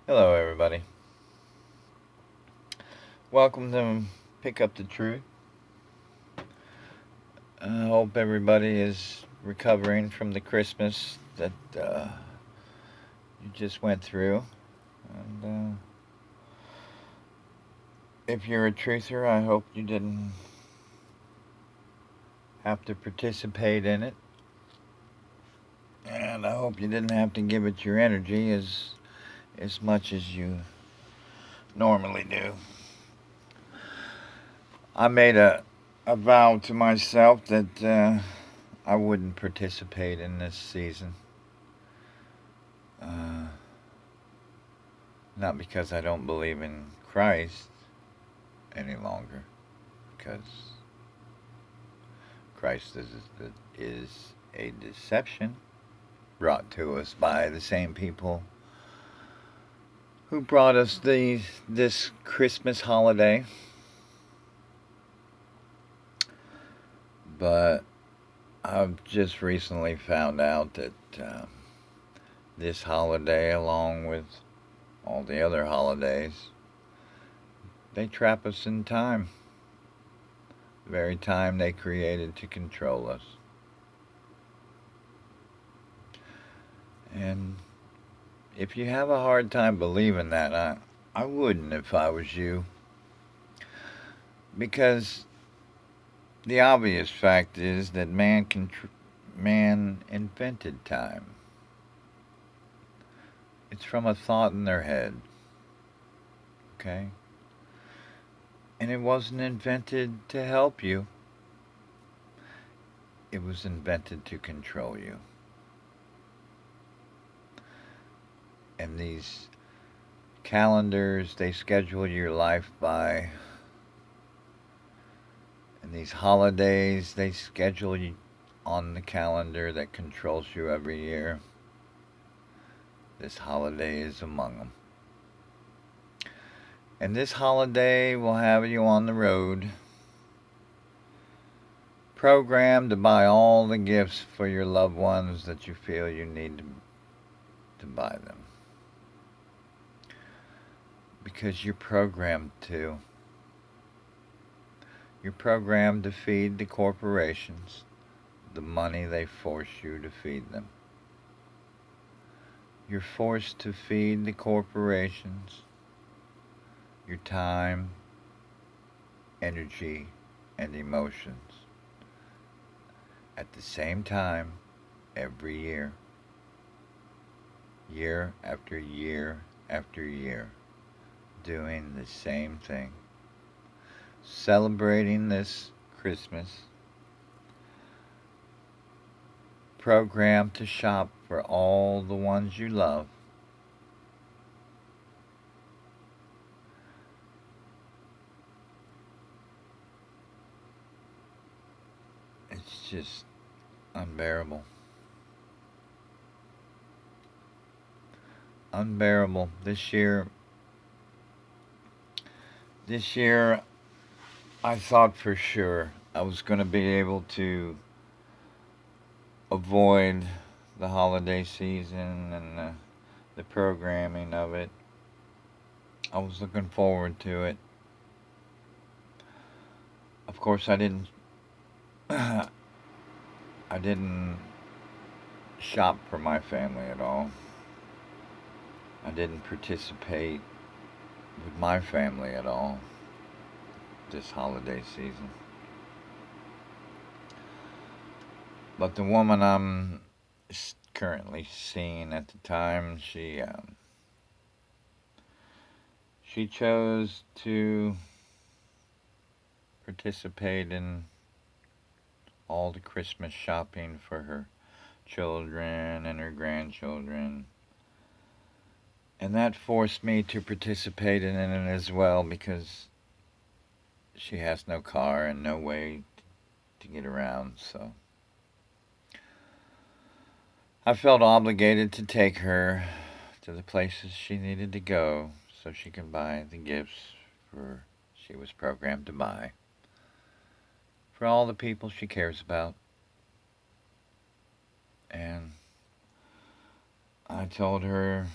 Hello, everybody. Welcome to Pick Up the Truth. I hope everybody is recovering from the Christmas that you just went through. And if you're a truther, I hope you didn't have to participate in it. And I hope you didn't have to give it your energy as much as you normally do. I made a vow to myself that I wouldn't participate in this season. Uh, Not because I don't believe in Christ any longer, because Christ is a deception brought to us by the same people who brought us this Christmas holiday. But I've just recently found out that this holiday, along with all the other holidays, they trap us in time. The very time they created to control us. And if you have a hard time believing that, I wouldn't if I was you. Because the obvious fact is that man invented time. It's from a thought in their head, okay? And it wasn't invented to help you. It was invented to control you. And these calendars, they schedule your life by. And these holidays, they schedule you on the calendar that controls you every year. This holiday is among them. And this holiday will have you on the road, programmed to buy all the gifts for your loved ones that you feel you need to buy them. Because you're programmed to. You're programmed to feed the corporations the money they force you to feed them. You're forced to feed the corporations your time, energy, and emotions at the same time every year. Year after year after year, doing the same thing. Celebrating this Christmas, programmed to shop for all the ones you love. It's just unbearable. Unbearable. This year, I thought for sure I was going to be able to avoid the holiday season and the programming of it. I was looking forward to it. Of course, I didn't. I didn't shop for my family at all. I didn't participate with my family at all this holiday season. But the woman I'm currently seeing at the time, she chose to participate in all the Christmas shopping for her children and her grandchildren. And that forced me to participate in it as well because she has no car and no way to get around, so I felt obligated to take her to the places she needed to go so she could buy the gifts for she was programmed to buy for all the people she cares about. And I told her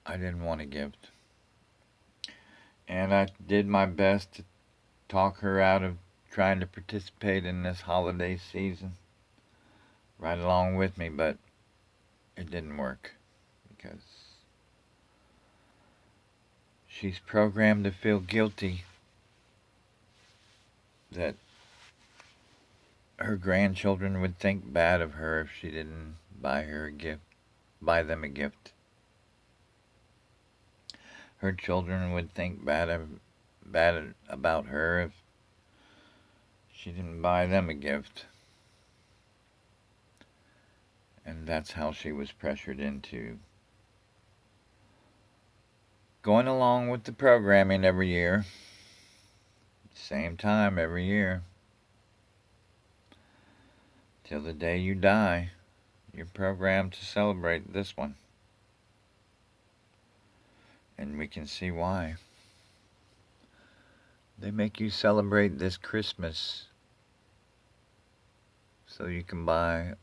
I didn't want a gift. And I did my best to talk her out of trying to participate in this holiday season right along with me, but it didn't work because she's programmed to feel guilty that her grandchildren would think bad of her if she didn't buy them a gift. Her children would think bad about her if she didn't buy them a gift. And that's how she was pressured into going along with the programming every year. Same time every year. Till the day you die, you're programmed to celebrate this one. And we can see why. They make you celebrate this Christmas so you can buy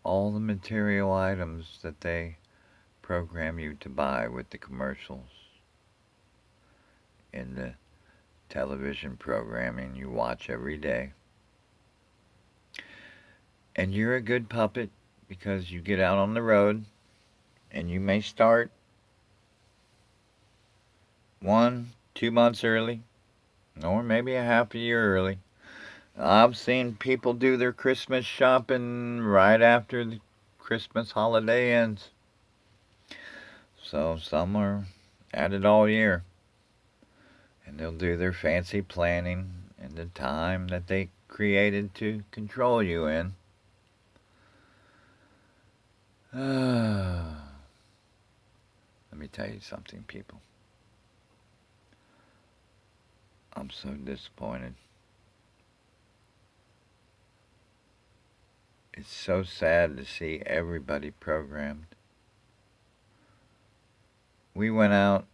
all the material items that they program you to buy with the commercials in the television programming you watch every day. And you're a good puppet because you get out on the road and you may start 1-2 months early, or maybe a half a year early. I've seen people do their Christmas shopping right after the Christmas holiday ends. So some are at it all year. And they'll do their fancy planning in the time that they created to control you in. Let me tell you something, people. I'm so disappointed. It's so sad to see everybody programmed. We went out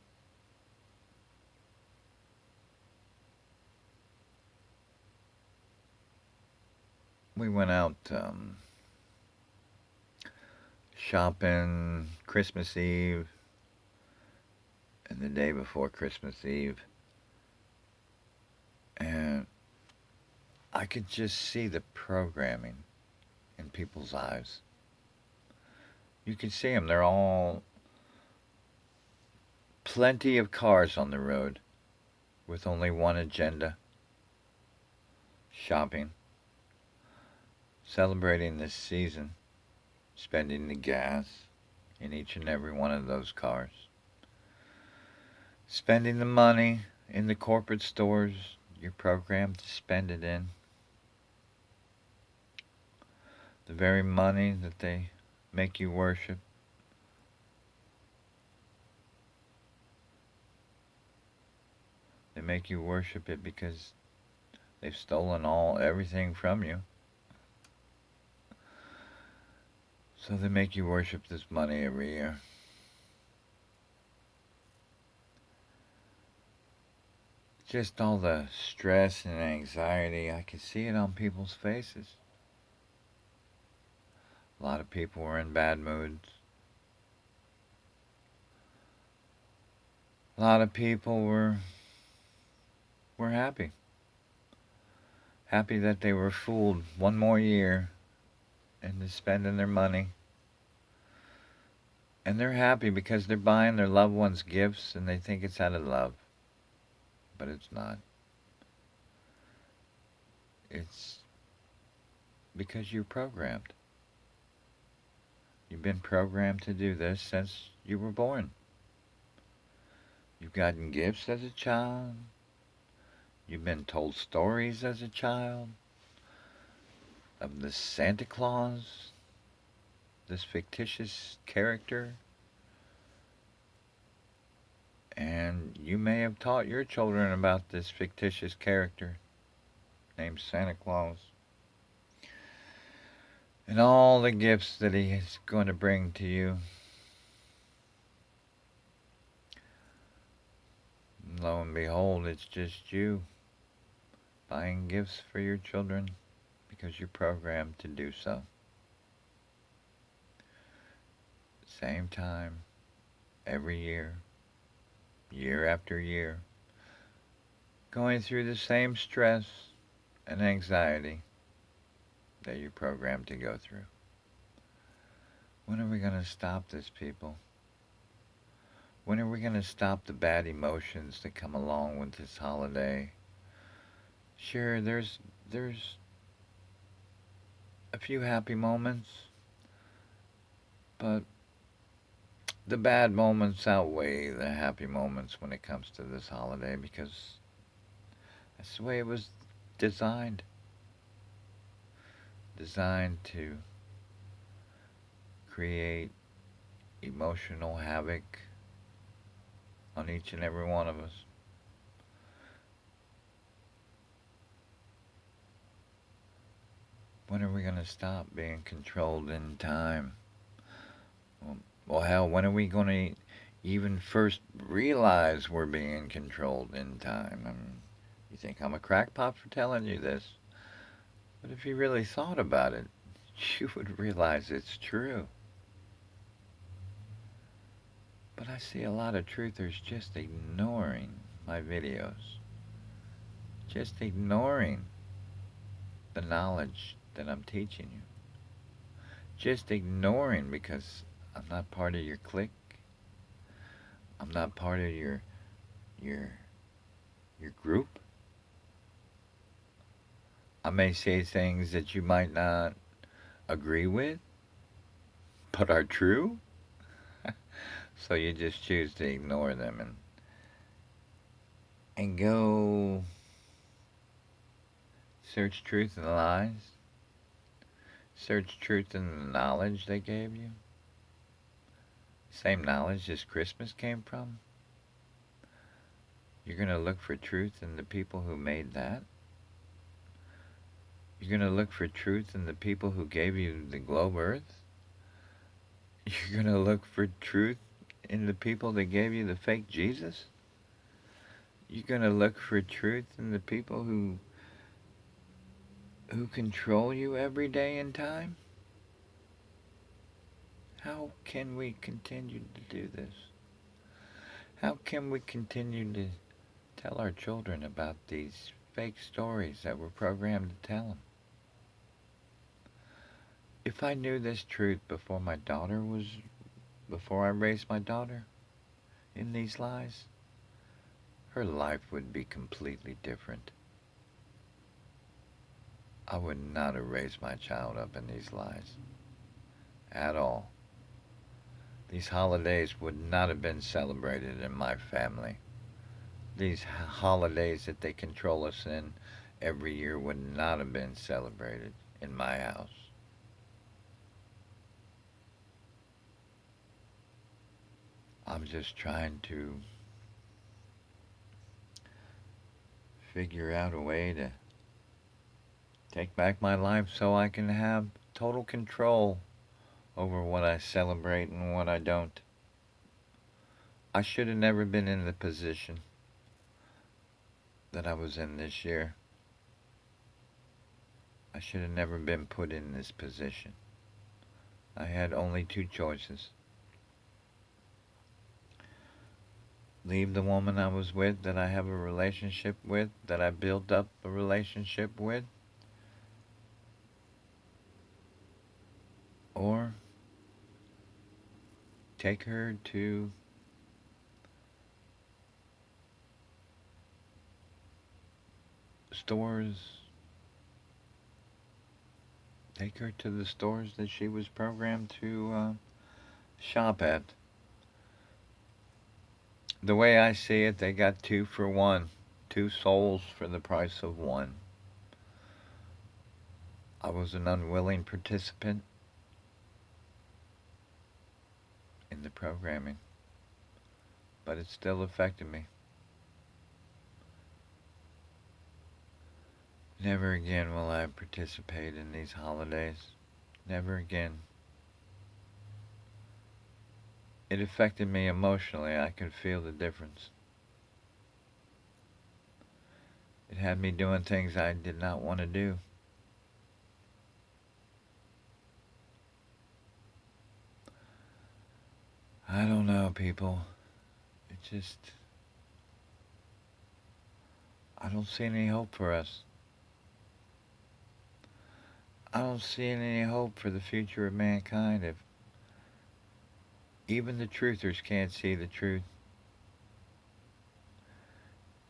shopping Christmas Eve and the day before Christmas Eve. And I could just see the programming in people's eyes. You can see them. They're all plenty of cars on the road with only one agenda: shopping, celebrating this season, spending the gas in each and every one of those cars, spending the money in the corporate stores you're programmed to spend it in, the very money that they make you worship. They make you worship it because they've stolen everything from you. So they make you worship this money every year. Just all the stress and anxiety, I could see it on people's faces. A lot of people were in bad moods. A lot of people were happy. Happy that they were fooled one more year into spending their money. And they're happy because they're buying their loved ones gifts and they think it's out of love. But it's not. It's because you're programmed. You've been programmed to do this since you were born. You've gotten gifts as a child. You've been told stories as a child of the Santa Claus, this fictitious character. And you may have taught your children about this fictitious character named Santa Claus and all the gifts that he is going to bring to you. And lo and behold, it's just you buying gifts for your children because you're programmed to do so. same time every year, year after year, going through the same stress and anxiety that you're programmed to go through. When are we going to stop this, people? When are we going to stop the bad emotions that come along with this holiday? Sure, there's a few happy moments, but the bad moments outweigh the happy moments when it comes to this holiday because that's the way it was designed. Designed to create emotional havoc on each and every one of us. When are we going to stop being controlled in time? Well, hell, when are we going to even first realize we're being controlled in time? I mean, you think I'm a crackpot for telling you this? But if you really thought about it, you would realize it's true. But I see a lot of truthers just ignoring my videos. Just ignoring the knowledge that I'm teaching you. Just ignoring because I'm not part of your clique. I'm not part of your your group. I may say things that you might not agree with, but are true. So you just choose to ignore them and go search truth in the lies. Search truth in the knowledge they gave you. Same knowledge as Christmas came from. You're going to look for truth in the people who made that. You're going to look for truth in the people who gave you the globe earth. You're going to look for truth in the people that gave you the fake Jesus. You're going to look for truth in the people who control you every day in time. How can we continue to do this? How can we continue to tell our children about these fake stories that we're programmed to tell them? If I knew this truth before I raised my daughter in these lies, her life would be completely different. I would not have raised my child up in these lies at all. These holidays would not have been celebrated in my family. These holidays that they control us in every year would not have been celebrated in my house. I'm just trying to figure out a way to take back my life so I can have total control over what I celebrate and what I don't. I should have never been in the position that I was in this year. I should have never been put in this position. I had only two choices. Leave the woman I was with, that I have a relationship with, that I built up a relationship with, or take her to stores, take her to the stores that she was programmed to shop at. The way I see it, they got 2 for 1. 2 souls for the price of 1. I was an unwilling participant in the programming, but it still affected me. Never again will I participate in these holidays. Never again. It affected me emotionally. I could feel the difference. It had me doing things I did not want to do. I don't know, people. It just, I don't see any hope for us. I don't see any hope for the future of mankind if even the truthers can't see the truth.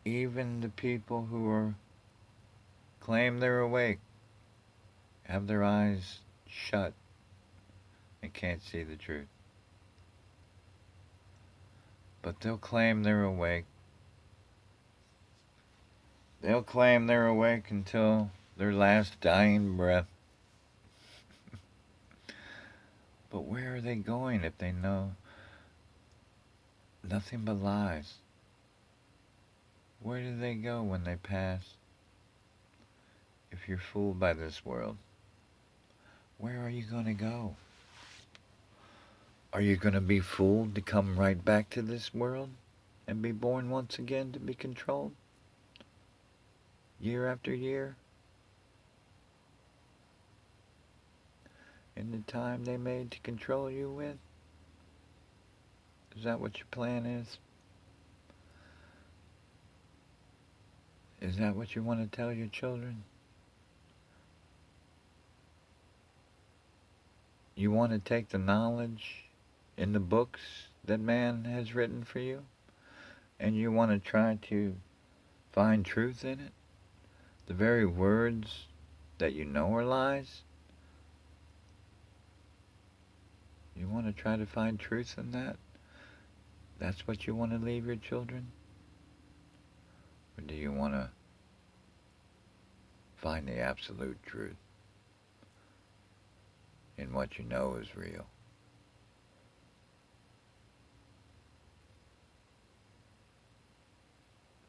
Even the people who are claim they're awake have their eyes shut and can't see the truth. But they'll claim they're awake. They'll claim they're awake until their last dying breath. But where are they going if they know nothing but lies? Where do they go when they pass? If you're fooled by this world, where are you going to go? Are you going to be fooled to come right back to this world and be born once again to be controlled? Year after year? In the time they made to control you with? Is that what your plan is? Is that what you want to tell your children? You want to take the knowledge in the books that man has written for you, and you want to try to find truth in it? The very words that you know are lies? You want to try to find truth in that? That's what you want to leave your children? Or do you want to find the absolute truth in what you know is real?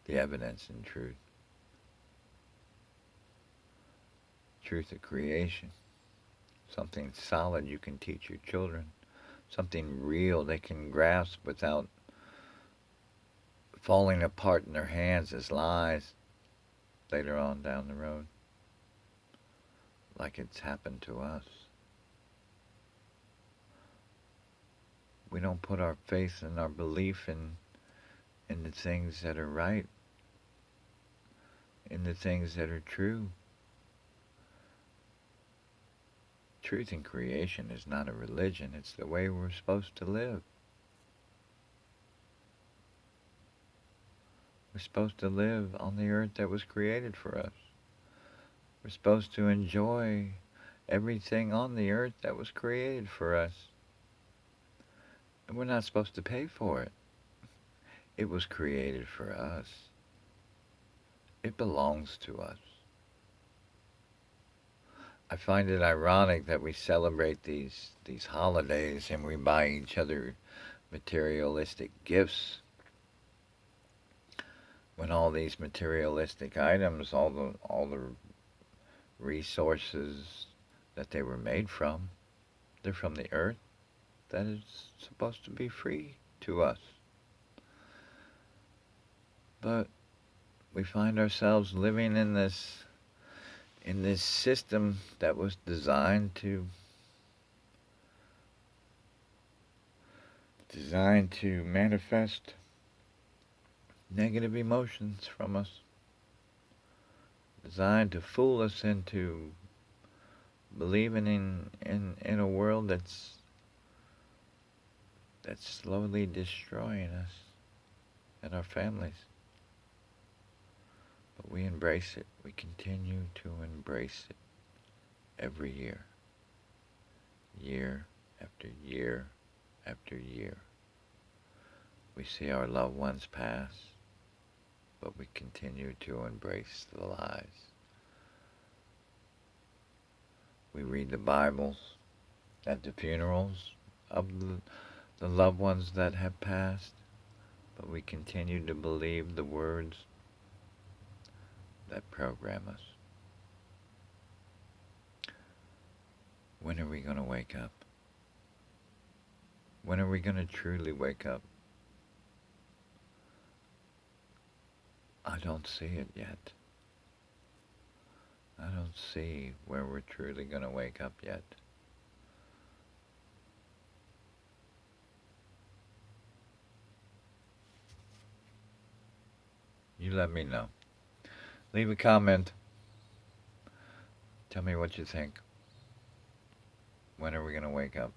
The evidence in truth. Truth of creation. Something solid you can teach your children. Something real they can grasp without falling apart in their hands as lies later on down the road, like it's happened to us. We don't put our faith and our belief in the things that are right, in the things that are true. Truth in creation is not a religion, it's the way we're supposed to live. We're supposed to live on the earth that was created for us. We're supposed to enjoy everything on the earth that was created for us. And we're not supposed to pay for it. It was created for us. It belongs to us. I find it ironic that we celebrate these holidays and we buy each other materialistic gifts when all these materialistic items, all the resources that they were made from, they're from the earth that is supposed to be free to us. But we find ourselves living in this system that was designed to manifest negative emotions from us, designed to fool us into believing in a world that's slowly destroying us and our families. But we embrace it. We continue to embrace it every year. Year after year after year. We see our loved ones pass, but we continue to embrace the lies. We read the Bibles at the funerals of the loved ones that have passed, but we continue to believe the words that program us. When are we going to wake up? When are we going to truly wake up? I don't see it yet. I don't see where we're truly going to wake up yet. You let me know. Leave a comment. Tell me what you think. When are we going to wake up?